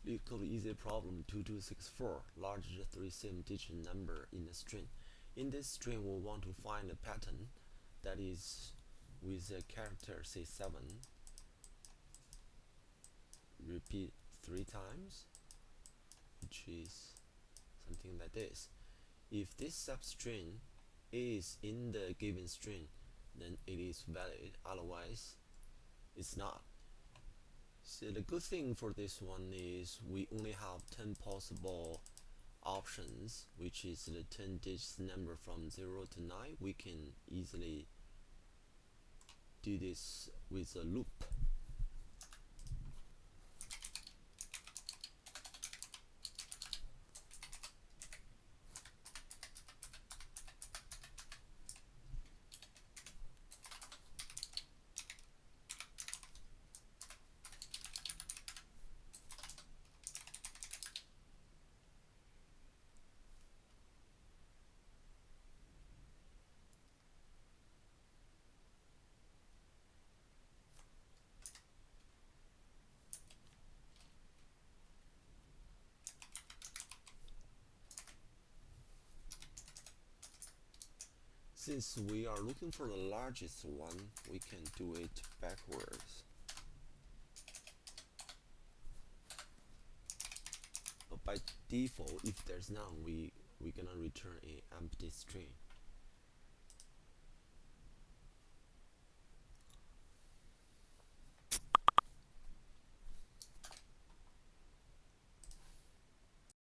Leetcode easy problem 2264, large 3-digit number in a string. In this string, we want to find a pattern that is with a character say 7 repeat 3 times, which is something like this. If this substring is in the given string, then it is valid, otherwise it's not. So the good thing for this one is we only have 10 possible options, which is the 10 digits number from 0 to 9. We can easily do this with a loop. Since we are looking for the largest one, we can do it backwards. But by default, if there's none, we're gonna return a empty string.